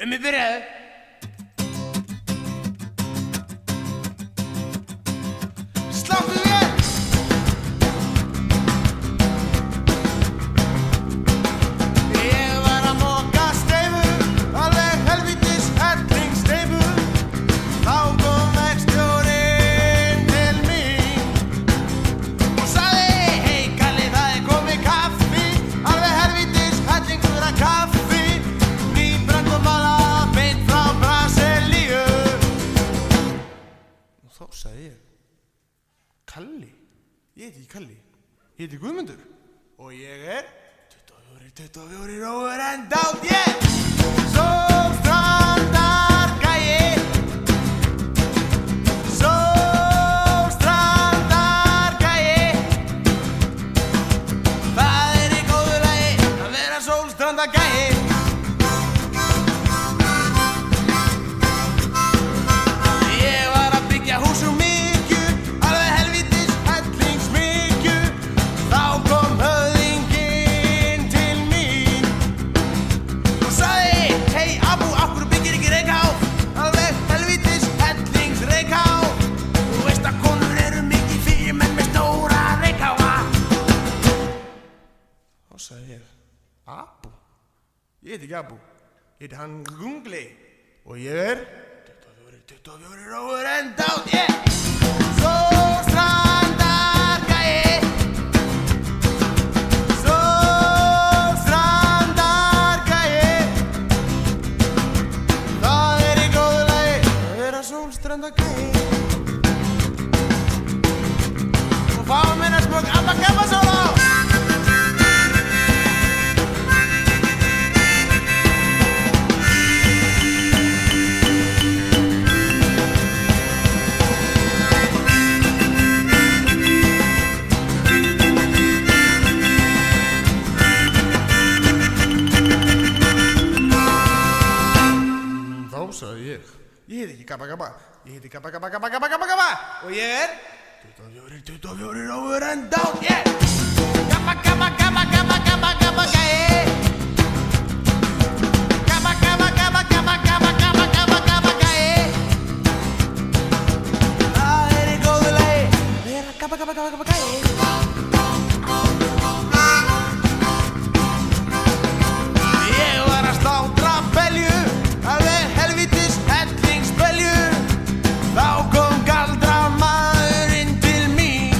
Mig byrjaðu. Sláttu vel. Ég var að moka steypu, alveg helvítis hellingssteypu. Þá kom verkstjórinn til mín og sagði: Hey Kalli, það komið kaffi, alveg helvítis hellingur af kaffi. Nýbragð og malað beint frá Brasilíu. Og þá sagði ég: Kalli? Ég heiti ekki Kalli, ég heiti Guðmundur og ég er 24 over and out, yeah! Sólstrandargæi, sólstrandargæi. Það í góðu lagi að vera sólstrandargæi. Ég var að byggja hús úr mykju, alveg helvítis hellingsmykju. Þá kom höfðinginn til mín og sagði: Hey Abu, af hverju byggir ekki reykháf? Alveg helvítis hellingsreykháf. Þú veist að konur eru mikið fyrir menn með stóra reykháfa. Þá sagði ég: Abu? Ég heiti ekki Abu, ég heiti hann Gungli og ég er 24 over and out, yeah! Sólstrandargæi, sólstrandargæi. Það í góðu lagi að vera sólstrandargæi. Og fáum minna smögg Abba Gabba sóló. Þá sagði ég heiti ekki Gabba Gabba, ég heiti Gabba Gabba Gabba Gabba Gabba Gabba og ég er 24 over and out, yeah! Gabba Gabba Gabba Gabba Gabba Gabba gæi. Gabba Gabba Gabba Gabba Gabba Gabba Gabba Gabba gæi. Það í góðu lagi að vera Gabba Gabba Gabba Gabba gæi. Ég var að slátra belju, alveg helvítis hellingsbelju. Þá kom galdramaðurinn til mín,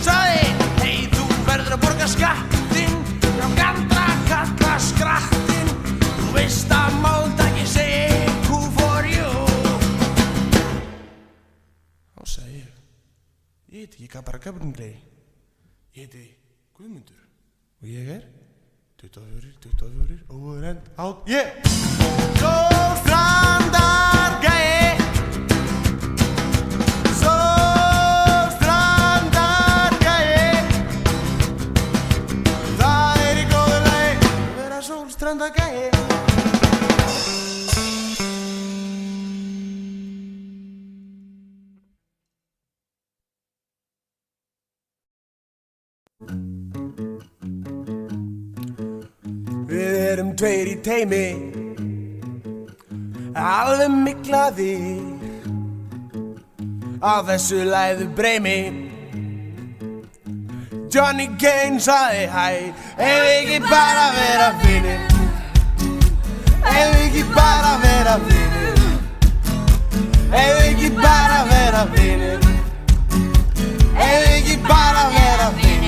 sagði: Hey, þú verður að borga skattinn, já galdra kalla skrattinn. Þú veist að máltæki segir who for you. Þá sagði ég heiti ekki Gabba Gabba, ég heiti Guðmundur og ég er 24 over and out, yeah! Sólstrandargæi, sólstrandargæi. Það í góðu lagi að vera sólstrandargæi. Við erum tveir í teimi, alveg miklaðir á þessu læðu breimi. Johnny Kane sagði hæ, ef ekki bara vera vinir, ef ekki bara vera vinir, ef ekki bara vera vinir, ef ekki bara vera vinir.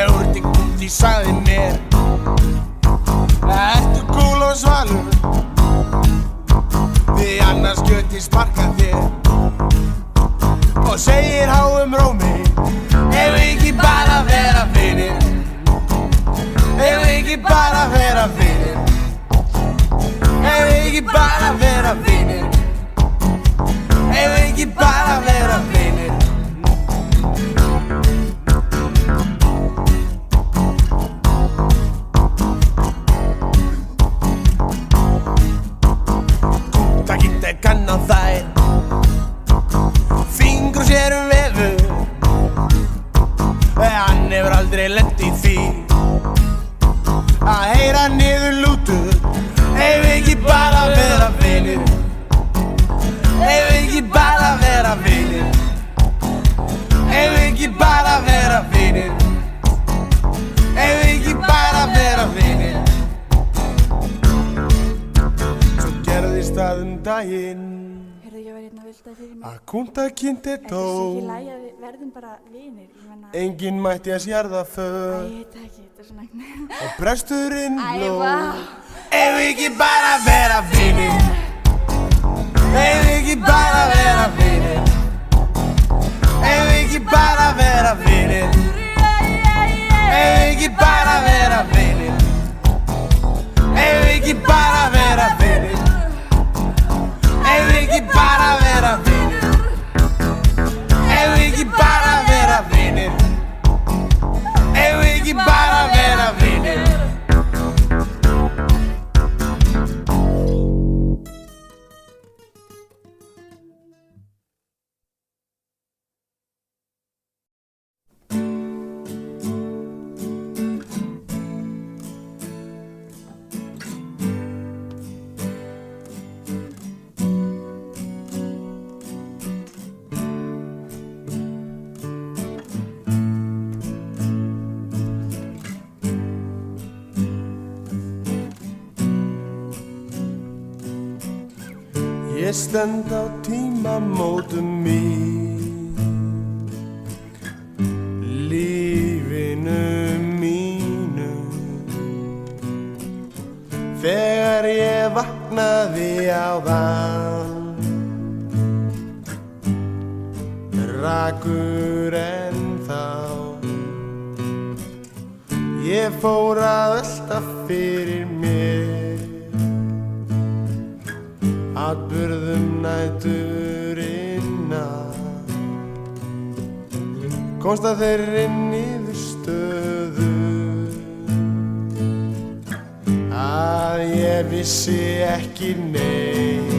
Úti sagði mér: Ertu kúl og svalur, því annars get ég sparkað þér. Og segir háum rómi: Ef ekki bara vera vinir, ef ekki bara vera vinir, ef ekki bara vera vinir, ef ekki bara vera vinir. gerist að daginn Heyrðu, ég var hérna að vilta fyrir mig. að Kunta Kinte Er dó. þessi ekki lægi að við verðum bara vinir? Ég menna... Enginn mætti að sjarða Æ, för ég veit ekki, þetta er svona... og presturinn Æ, hló. vá. Ef við ekki bara vera vinir, ef við ekki bara vera vinir, ef við ekki bara vera vinir, ef við ekki bara vera vinir, ef við ekki bara vera vinir, ef við ekki bara vera vinir, ef við ekki bara vera vinir, ef við ekki bara vera vinir. Ég stend á tímamótum í lífinu mínu þegar ég vaknaði áðan rakur ennþá ég fór að velta fyrir mér atburðum næturinnar komst að þeirri niðurstöðu að ég vissi ekki neitt.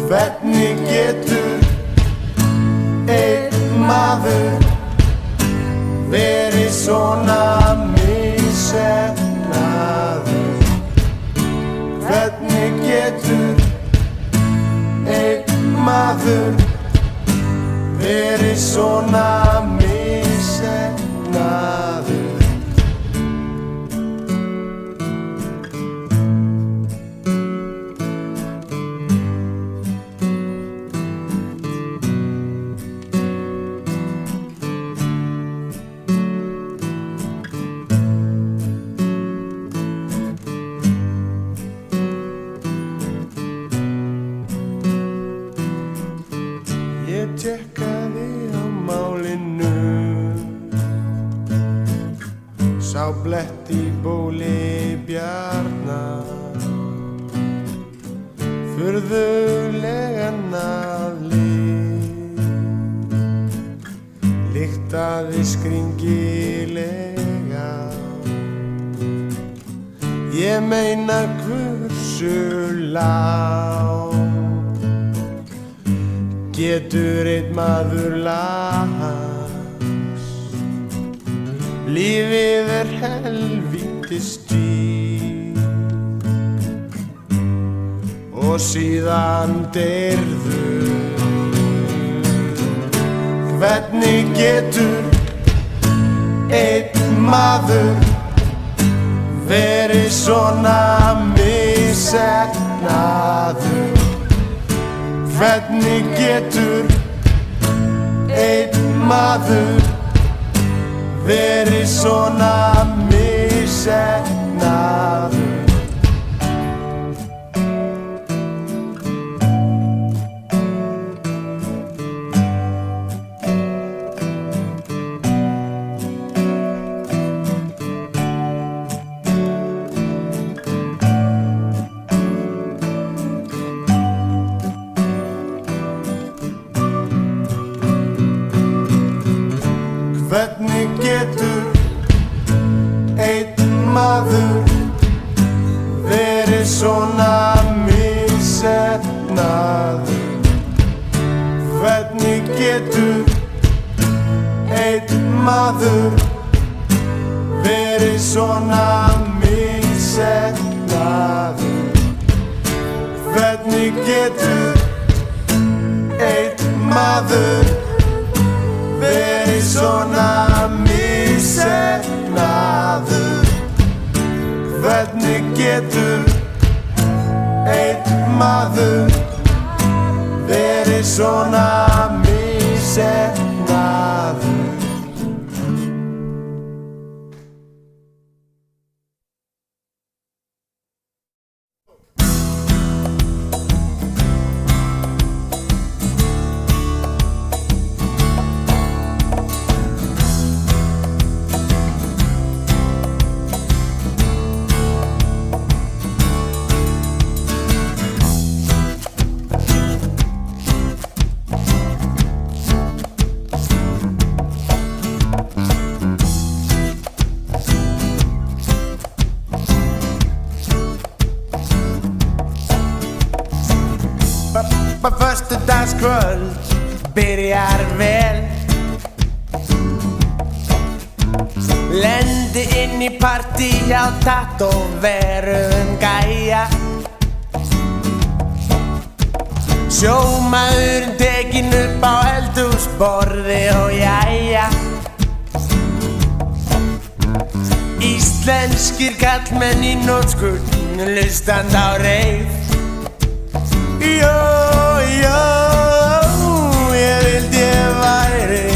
Hvernig getur einn maður verið svona misheppnaður? Hvernig getur einn maður verið svona misheppnaður? Ég tékkaði á málinu, sá blett í bóli bjarna, furðulegan að lyktaði skringilega. Ég meina hversu lágt getur einn maður lagst? Lífið er helvítis dýrt og síðan deyrðu. Hvernig getur einn maður verið svona misheppnaður? Hvernig getur einn maður verið svona misheppnaður? Hvernig getur einn maður verið svona misheppnaður? Hvernig getur einn maður verið svona misheppnaður? Hvernig getur einn maður verið svona misheppnaður? Hvernig getur einn maður verið svona misefnaður. Föstudagskvöld byrjar vel. Lendi inn í partí hjá Tattoo verum gæja. Sjómaðurinn tekinn upp á eldhúsborði og jæja. Íslenskir kallmenn í nótskuld hlustandi á reif. Jó, jó, ég vildi ég væri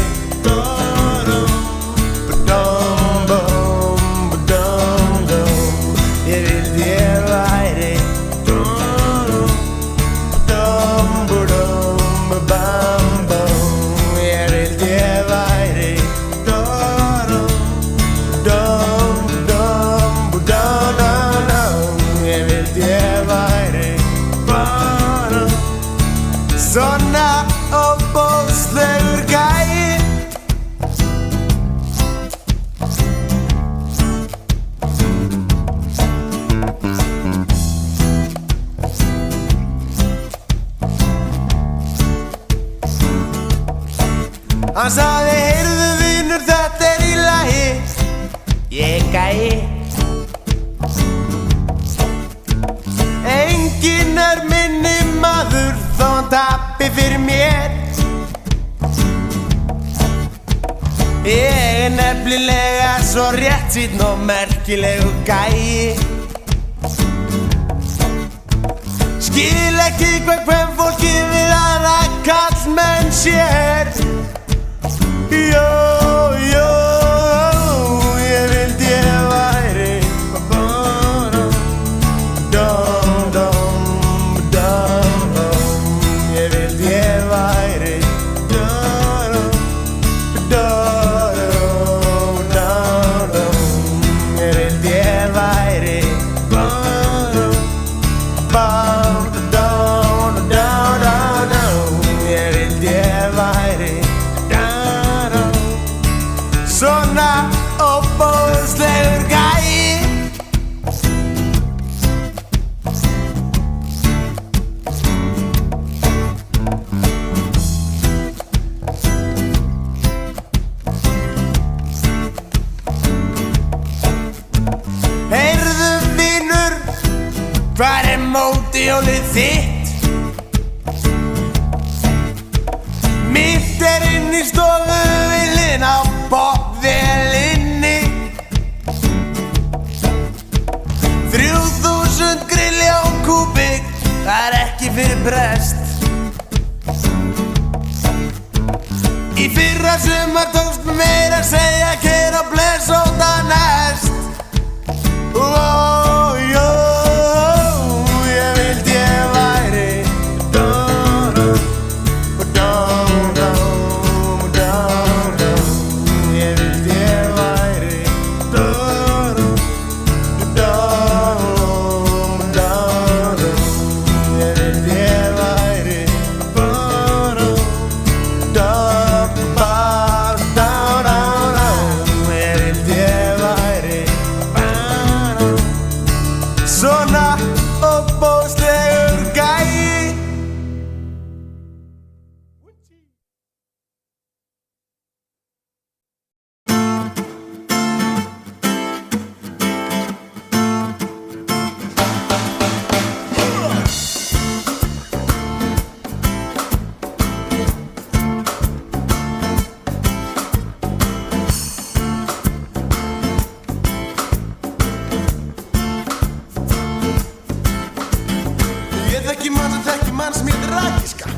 Ég vildi ég væri Ég vildi ég væri Ég vildi ég væri svona óbóðslegur gæi. Hann sagði, heyrðu vinur, þetta í lagi. Ég gæi. Enginn minni maður þó hann tapi fyrir mér. Ég nefnilega svo réttsýnn og merkilegu gæi. Skil ekki hvað kvenfólkið við aðra kallmenn sér. Jó, jó, ég vildi ég væri Ég vildi ég væri Ég vildi ég væri Ég vildi ég væri svona óbóðslegur gæi. Heyrðu vinur, hvar mótihjólið þitt? Mitt inn í stofu við hlinn á popvélinni. 3000 grilljón kúbik, það ekki fyrir brest. Í fyrra sumar tókst mér meira að segja keyra bless og það næst. Ó, jó, ég vildi ég væri Ég vildi ég væri Ég vildi ég væri mann sem heitir Rakiska.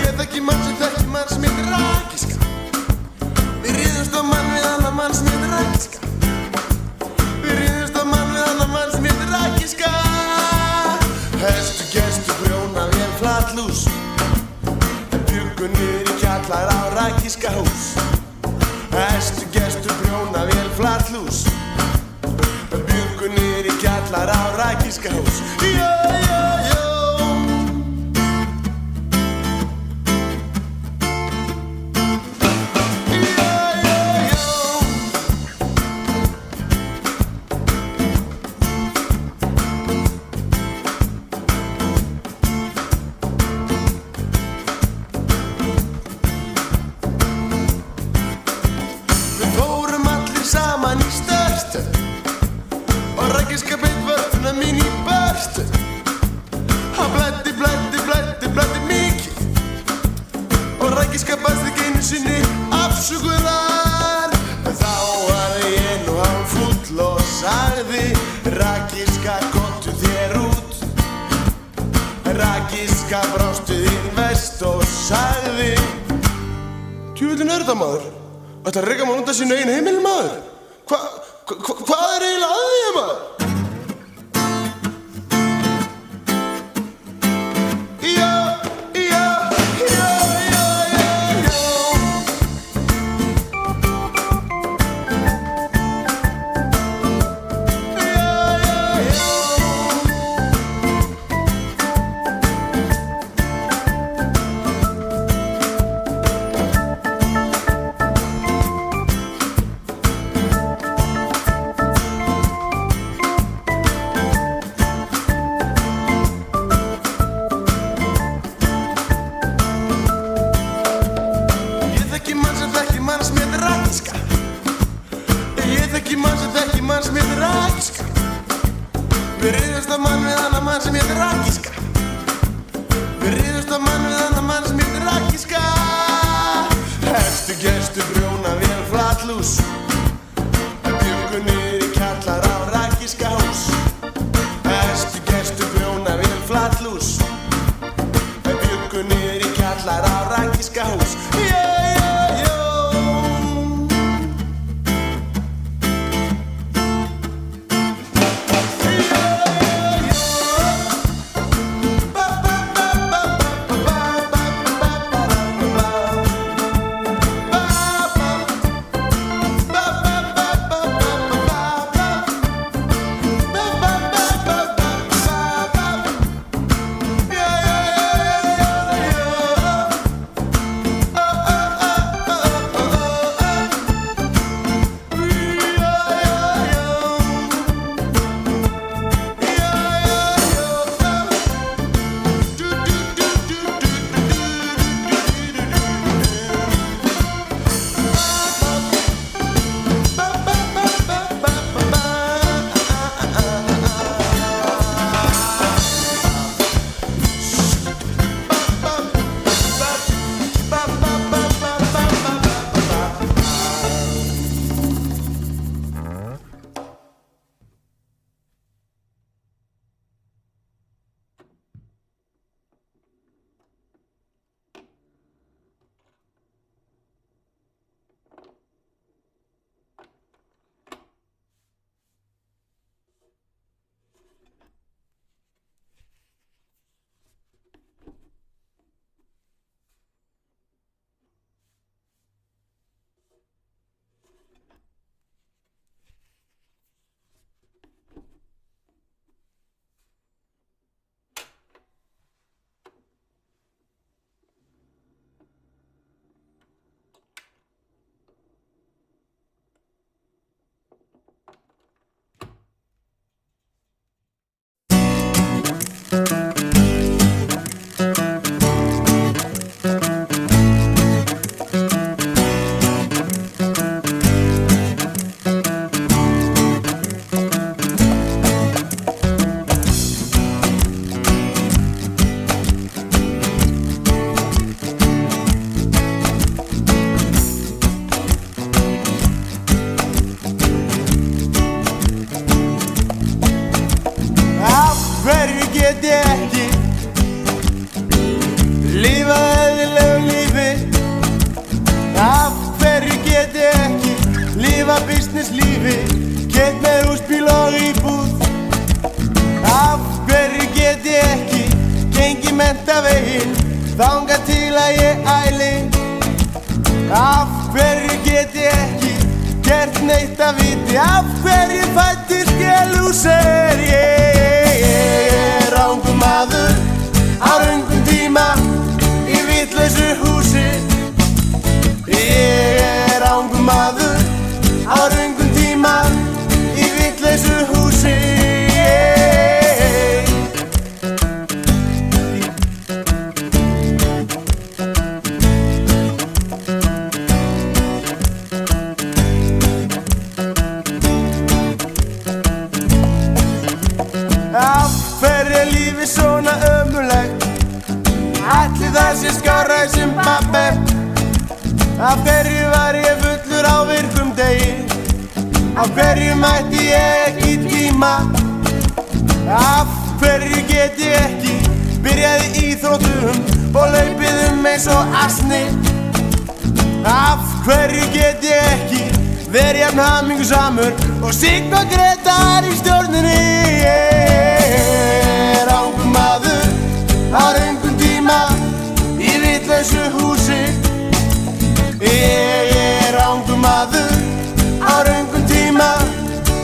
Ég þekki mann sem þekki mann sem heitir Rakiska. Við ríðumst á mann við annan mann sem heitir Rakiska. Við ríðumst á mann við annan mann sem heitir Rakiska. Hestu, gestu, brjóna, vél, flatlús. Bjuggu niður í kjallar á Rakiska hús. Hestu, gestu, brjóna, vél, flatlús. Bjuggu niður í kjallar á Rakiska hús. Jó, jó, jó. Rakiska brástu þín vest og sagði: Djöfullinn er þetta maður? Ætlar að reka mann undan sínu eigin heimili maður? Hvað er eiginlega að því maður? menntavegin þangað til að ég æli. Af hverju get ég ekki gert neitt að viti? Af hverju fæddist ég lúser? Ég er rangur maður á röngum tíma í vitlausu húsi. Ég er rangur maður á röngum tíma í vitlausu húsi. Af hverju er lífið svona ömurlegt? Ætli það sé skárra í Zimbabwe? Af hverju var ég fullur á virkum degi? Af hverju mætti ég ekki í tíma? Af hverju get ég ekki byrjaði íþróttum og laupið eins og asni? Af hverju get ég ekki verið jafn hamingjusamur og Sigga Grétar í stjórninni? Ég er rangur maður á röngum tíma í vitlausu húsi. Ég er rangur maður á röngum tíma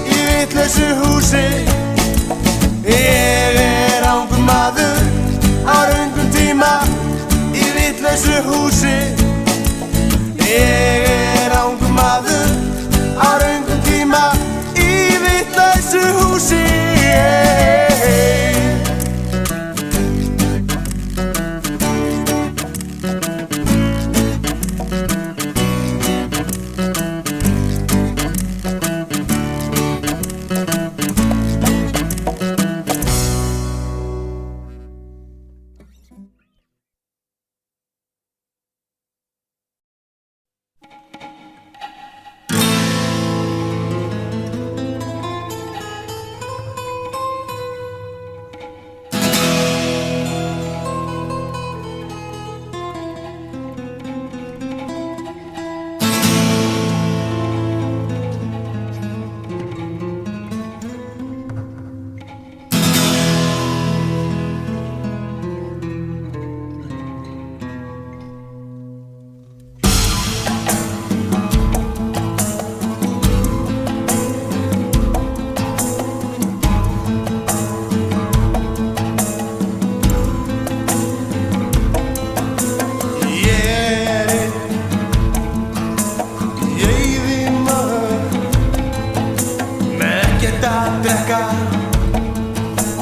í vitlausu húsi. Ég er rangur maður á röngum tíma í vitlausu húsi. Ég er rangur maður á röngum tíma í vitlausu húsi.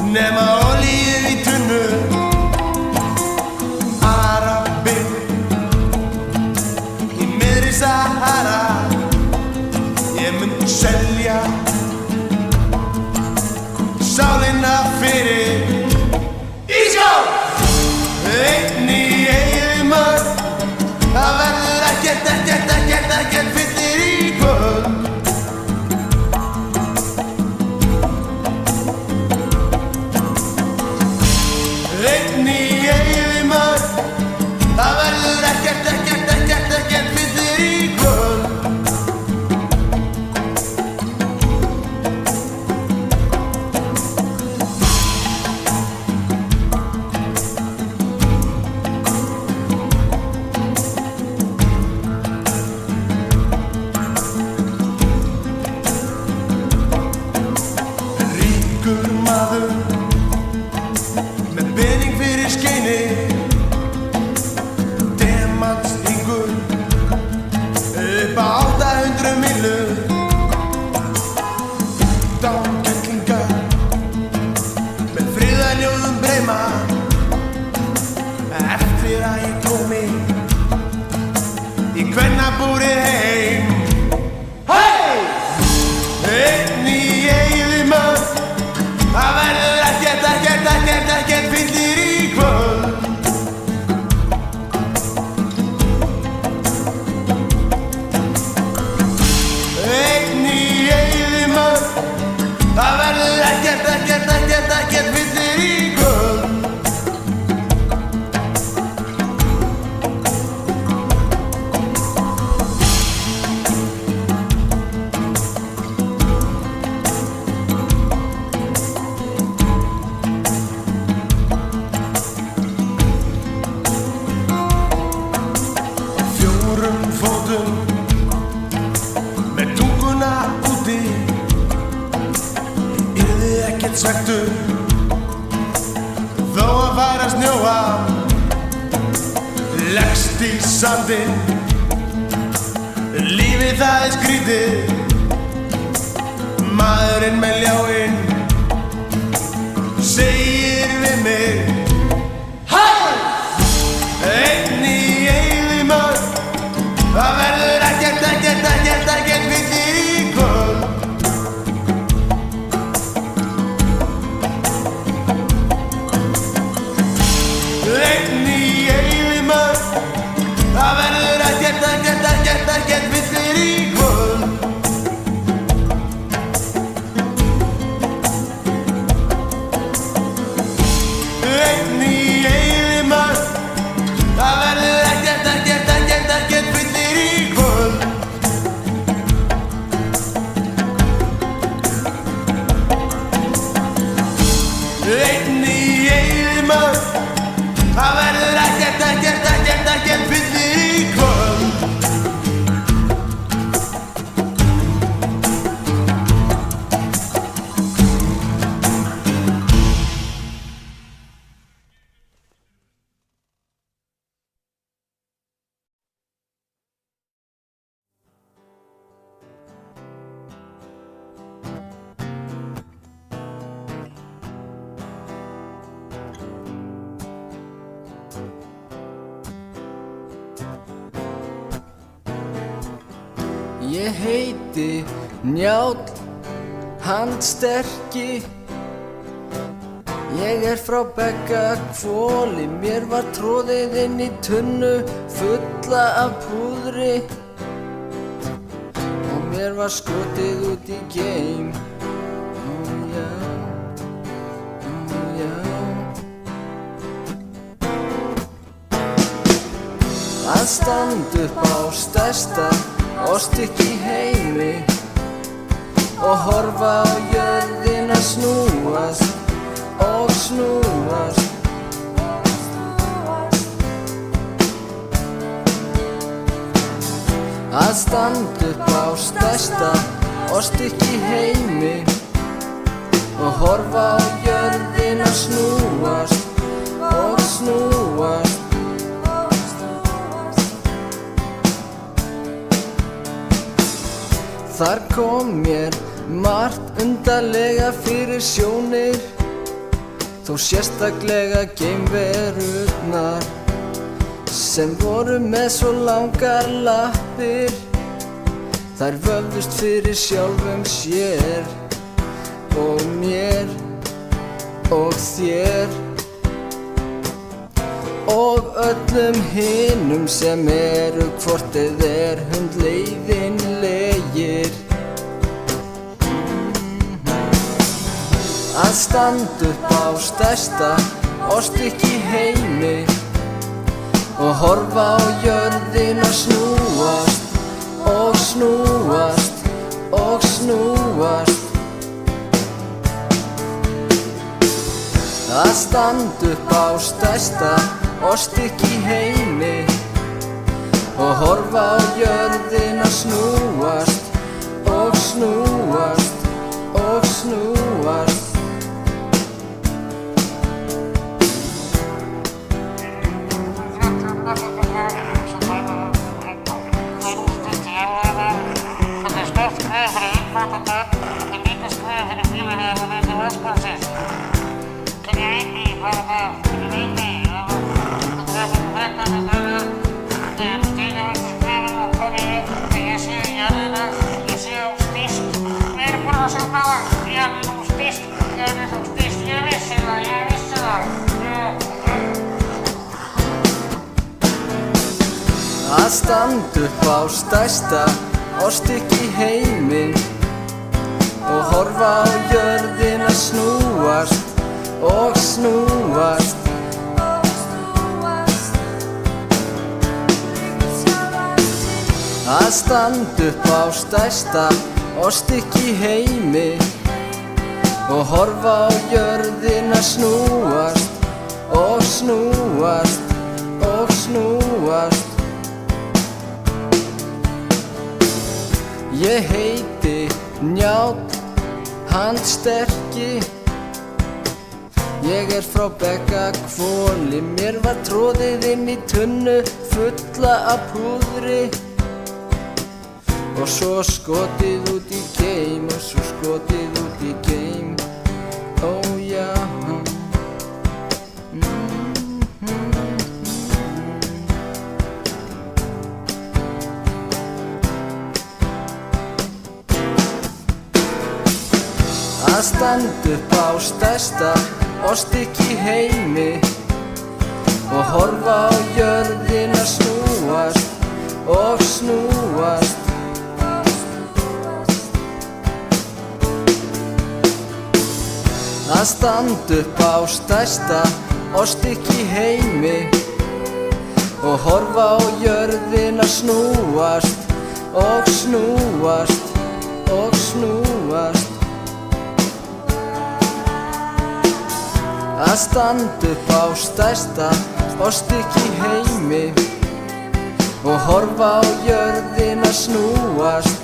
Nema olíu í tunnu, Arabi í miðri Sahara. Ég myndi selja sálina fyrir Ísjó. Einn í eyðimörk, það verður ekkert fyllir í kvöld. Einn í eyðimörk, það verður ekkert fyllir í kvöld. Ríkur maður með pening fyrir skeini, demantsringur upp á 800 millur, dánkettlingar með friðarljóðum breyma eftir að ég komi í kvennabúrið heim. Hey! Einn í eyðimörk, það verður ekkert fyllir í kvöld. Einn í eyðimörk, það verður ekkert fyllir í kvöld. næstur þó að fara að snjóa leggst í sandinn lífið það skrítið maðurinn með ljáinn segir við mig einn í eyðimörk það verður ekkert villir í kvöld einn í eyðimörk það verður ekkert villir í kvöld einn í eyðimörk það verður ekkert villir í kvöld einn í eyðimörk það verður ekkert villir í kvöld Ég heiti Njáll handsterki Ég frá Beggahvoli Mér var troðið inn í tunnu fulla af púðri og mér var skotið út í geim já Að standa upp á stærsta ostykki í heimi og horfa á jörðina snúast og snúast Að standa upp á stærsta ostykki í heimi og horfa á jörðina snúast og snúast Þar kom mér margt undarlega fyrir sjónir þó sérstaklega geimverurnar sem voru með svo langar lappir þær vöfðust fyrir sjálfum sér og mér og þér og öllum hinum sem eru hvort eð hundleiðinlegir Að standa upp á stærsta ostykki í heimi og horfa á jörðina snúast og snúast og snúast Að standa upp á stærsta ostykki í heimi og horfa á jörðina snúast og snúast og snúast Að standa upp á stærsta ostykki í heimi og horfa á jörðina snúast og snúast Að standa upp á stærsta ostykki í heimi og horfa á jörðina snúast og snúast og snúast Ég heiti Njáll handsterki Ég frá Bekkahvoli, mér var troðið inn í tunnu fulla af púðri og svo skotið út í geim og svo skotið út í geim. Ó já. Að standa upp á stærsta ostykki í heimi og horfa á jörðina snúast og snúast. Að standa upp á stærsta ostykki í heimi og horfa á jörðina snúast og snúast og snúast. Að standa upp á stærsta ostykki í heimi og horfa á jörðina snúast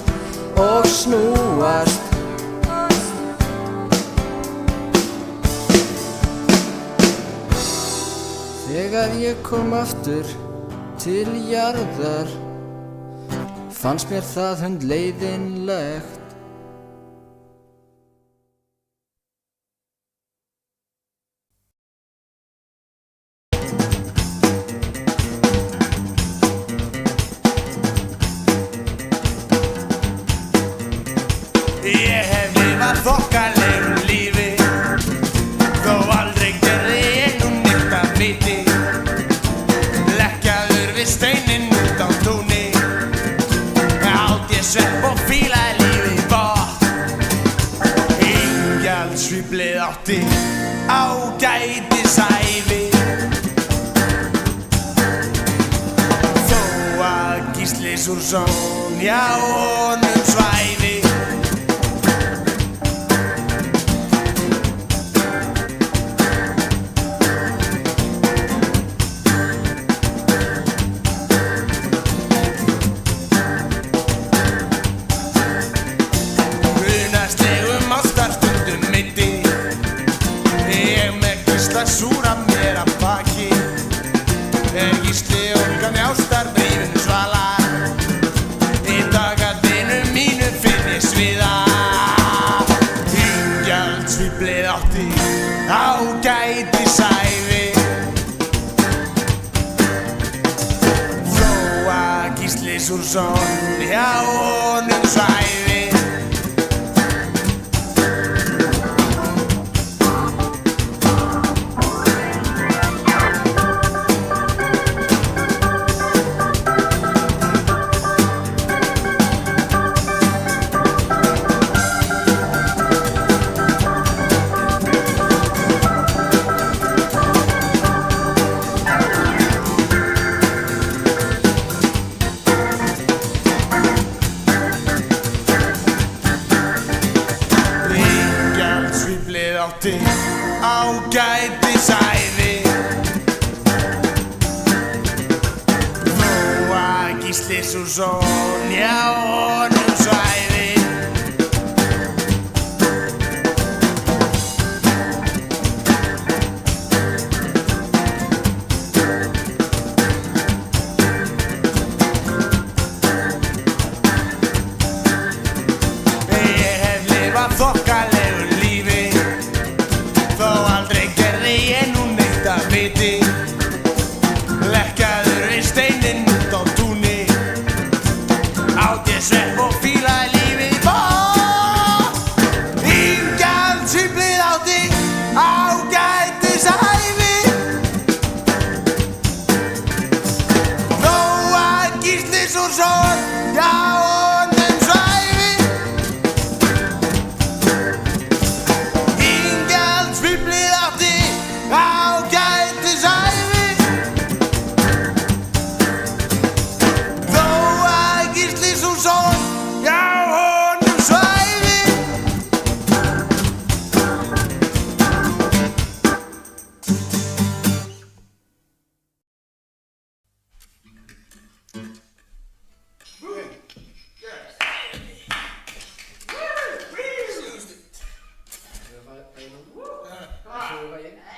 og snúast. Þegar ég kom aftur til jarðar fannst mér það hundleiðinlegt. Ég hef lifað þokkalegu lífi þó aldrei gerði ég nú neitt af viti. Leggjaður við steininn út á túni átt ég svepp og fílaði lífið gott. Ingjaldsvíflið átti ágætisævi þó að Gísli Súrsson hjá honum svæfi. Súra mér að baki Gísli orkan ástar brífinu svala í dagatinu mínu finn ég sviða. Ingjaldsvíflið átti ágætisævi þó að Gísli Súrsson hjá honum svæfi. Átti ágætisævi þó að Gísli Súrsson hjá honum svæfi. Ég hef lifað þokkalegu lífi þó aldrei gerði ég nú neitt af viti. Leggjaður við steininn út á túni átt ég svepp og fílaði lífið gott. Ingjaldsvíflið átti ágætisævi þó að Gísli Súrsson hjá honum svæfi. Ingjaldsvíflið átti ágætisævi þó að Gísli Súrsson hjá honum svæfi. Vai, vai, vai.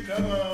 come on.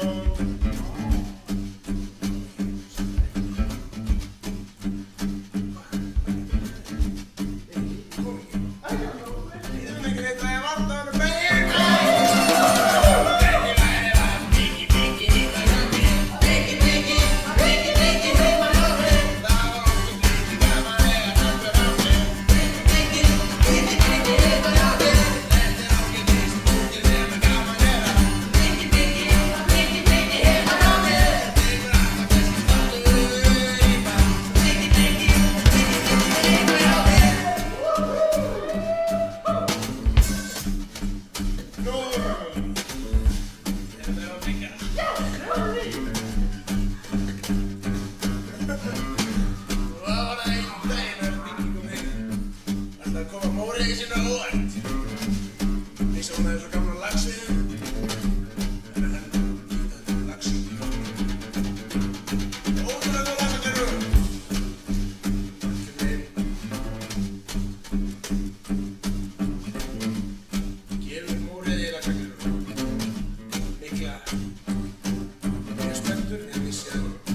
Mikla, ég er spenntur, ég vissi að